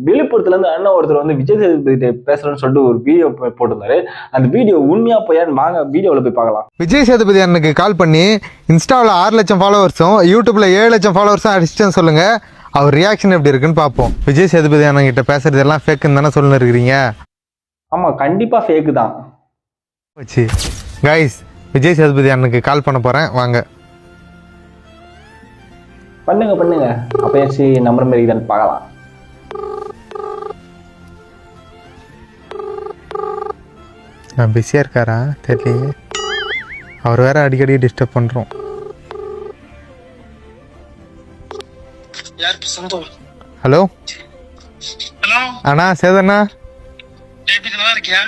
விழுப்புரத்துல இருந்து அண்ணன் ஒருத்தர் வந்து விஜய் சேதுபதி பேசுறேன்னு சொல்லிட்டு ஒரு வீடியோ போட்டிருந்தாரு. அந்த வீடியோ உண்மையா போயான்னு வாங்க வீடியோவில் போய் பார்க்கலாம். விஜய் சேதுபதி அண்ணனுக்கு கால் பண்ணி இன்ஸ்டாவில் 6 லட்சம் ஃபாலோவர்ஸும் யூடியூப்ல 7 லட்சம் ஃபாலோவர்ஸும் அடிச்சிட்டேன்னு சொல்லுங்க. அவர் ரியாக்ஷன் எப்படி இருக்குன்னு பார்ப்போம். விஜய் சேதுபதி அண்ணன் கிட்ட பேசுறது எல்லாம் ஃபேக்குன்னு தானே சொல்லிட்டு இருக்கிறீங்க? ஆமா, கண்டிப்பா ஃபேக்கு தான். வச்சு கைஸ், விஜய் சேதுபதி அண்ணனுக்கு கால் பண்ண போறேன், வாங்க. பண்ணுங்க அப்பயாச்சும் நம்பர் மாதிரி தான் பார்க்கலாம். பிஸியா இருக்காரா தெரியலையே. அவர் வேற அடிக்கடி டிஸ்டர்ப் பண்றோம். ஹலோ அண்ணா, சேதண்ணா. நல்லா இருக்கியா?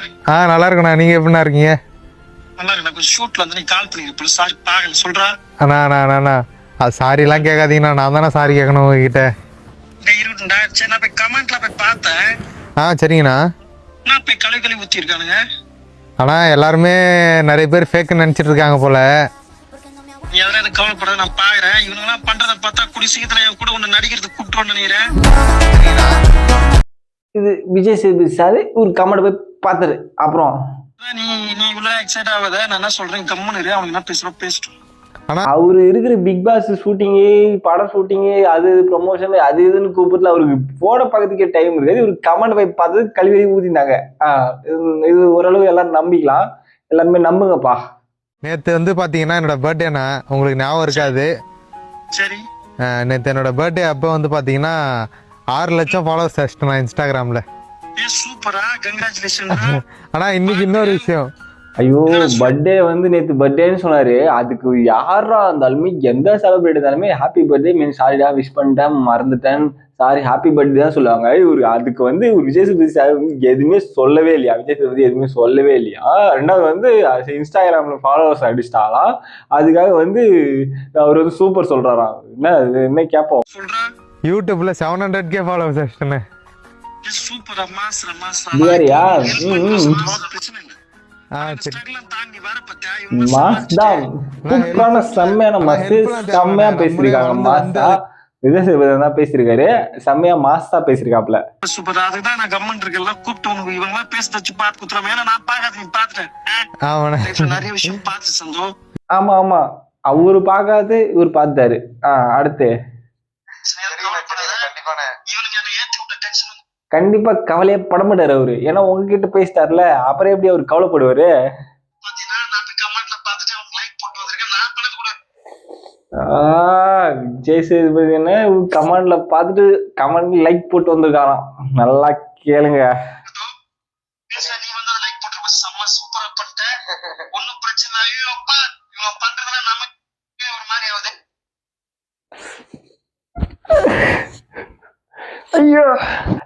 நல்லா இருக்கண்ணா, நீங்க எப்படிண்ணா இருக்கீங்க? நல்லா இருக்கு. கொஞ்சம் ஷூட்ல வந்து நீ கால் பண்ணிருப்ப, சாரி பாக்கல சொல்றா. அண்ணா அது சாரி எல்லாம் கேட்காதீங்கண்ணா, நான் தானே சாரி கேட்கணும் உங்ககிட்ட. இருக்கட்டும்டா. சரி, நான் போய் கமெண்ட்ல போய் பார்த்தேன். சரிங்கண்ணா. நான் போய் கழுவி ஊத்தி இருக்கானுங்க. ஆனா எல்லாருமே நிறைய பேர் ஃபேக்குன்னு நினைச்சிட்டு இருக்காங்க போல. நீ அதெல்லாம் எனக்கு கவலைப்படாத, நான் பாக்குறேன். இவங்க எல்லாம் பண்றத பார்த்தா குடி சீக்கிரத்துல என் கூட ஒண்ணு நடிக்கிறதுக்கு கூப்பிட்டு நினைக்கிறேன். இது விஜய் சேதுபதி சார் ஒரு கமெண்ட் போய் பார்த்தாரு. அப்புறம் நீ இவ்வளவு எக்ஸைட் ஆகாத, நான் என்ன சொல்றேன், கம்முன்னு இரு. அவங்க என்ன பேசிட்டோம். அவரு இருக்கிற பிக் பாஸ் ஷூட்டிங்கு, படம் ஷூட்டிங்கு, அது ப்ரொமோஷன், அது இதுன்னு கூப்பிட்டுல அவருக்கு போட பக்கத்துக்கே டைம் இருக்காது. ஒரு கமெண்ட் போய் பார்த்து கழுவி ஊத்தினாங்க. இது ஓரளவு எல்லாரும் நம்பிக்கலாம். எல்லாருமே நம்புங்கப்பா. நேற்று வந்து பாத்தீங்கன்னா என்னோட பர்த்டேண்ணா, உங்களுக்கு ஞாபகம் இருக்காது? சரி. நேற்று என்னோட பர்த்டே அப்போ வந்து பாத்தீங்கன்னா 6 லட்சம் ஃபாலோவர்ஸ் அடிச்சிட்டேன் இன்ஸ்டாகிராம்ல. சூப்பரா, கங்க்ராச்சுலேஷன். ஆனா இன்னைக்கு இன்னொரு விஷயம். ஐயோ, பர்த்டே வந்து நேற்று பர்த்டேன்னு சொன்னாரு. அதுக்கு யாரா இருந்தாலுமே எந்த செலிப்ரேட் இருந்தாலுமே ஹாப்பி பர்த்டே மீன் சாரிடா, விஷ் பண்ணிட்டேன், மறந்துட்டேன், சாரி, ஹாப்பி பர்த்டே தான் சொல்லுவாங்க. இவரு அதுக்கு வந்து ஒரு விஜய் சேதுபதி சார் எதுவுமே சொல்லவே இல்லையா? விஜய் சேதுபதி எதுவுமே சொல்லவே இல்லையா? ரெண்டாவது வந்து இன்ஸ்டாகிராம்ல ஃபாலோவர்ஸ் அடிச்சிட்டாலாம். அதுக்காக வந்து அவர் வந்து சூப்பர் சொல்றாராம். என்ன கேட்போம். யூடியூப்ல 700K ஃபாலோவர்ஸ் அடிச்சிட்டேன். சூப்பரா, மாஸ்டர் யாரியா? செம்மையா பேசிருக்காங்க. மாஸ்டா விஜய் சேதுபதி தான் பேசிருக்காரு. செம்மையா மாஸ்டா பேசிருக்காப்ல. சூப்பர். அதுதான் நான் கமெண்ட் இருக்கெல்லாம் கூப்பிட்டு இவங்க பேசி பார்த்து குத்துறோம். ஏன்னா நான் பாக்காது நிறைய விஷயம் பார்த்து சந்தோம். ஆமா அவரு பாக்காது இவரு பார்த்தாரு. அடுத்து கண்டிப்பா கவலையே பட மாட்டாரு அவரு. ஏன்னா உங்ககிட்ட பேசிட்டாருல, அப்புறம் எப்படி அவரு கவலைப்படுவாரு? விஜய் சேதுபதி கமெண்ட்ல பார்த்துட்டு கமெண்ட் லைக் போட்டு வந்திருக்காராம். நல்லா கேளுங்க.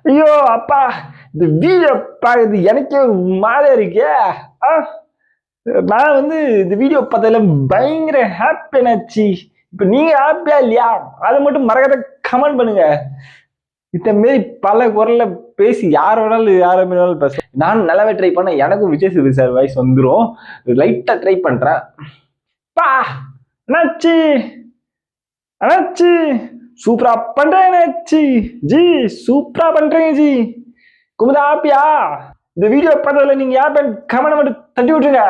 ஐயோ அப்பா, இந்த வீடியோ பாக்குறது எனக்கே மாதிரியா இருக்கே. நான் வந்து இந்த வீடியோ பார்த்ததுல பயங்கர ஹாப்பியாச்சு. இப்ப நீங்க ஹாப்பியா இல்லையா? அதை மட்டும் மறக்காத கமெண்ட் பண்ணுங்க. இந்த மாரி பல குரல்ல பேசி யார் வேணாலும் பேச. நான் நல்லாவே ட்ரை பண்ண. எனக்கும் விஜய் சேதுபதி சார் வாய்ஸ் வந்துடும். லைட்டா ட்ரை பண்றேன். பா அண்ணாச்சி சூப்பரா பண்றேன் ஜி, சூப்பரா பண்றீங்க ஜி. குமுதா ஹாப்பியா? இந்த வீடியோ பார்த்ததுல நீங்க ஹாப்பியா கமெண்ட் மட்டும் தட்டி விட்டுருங்க.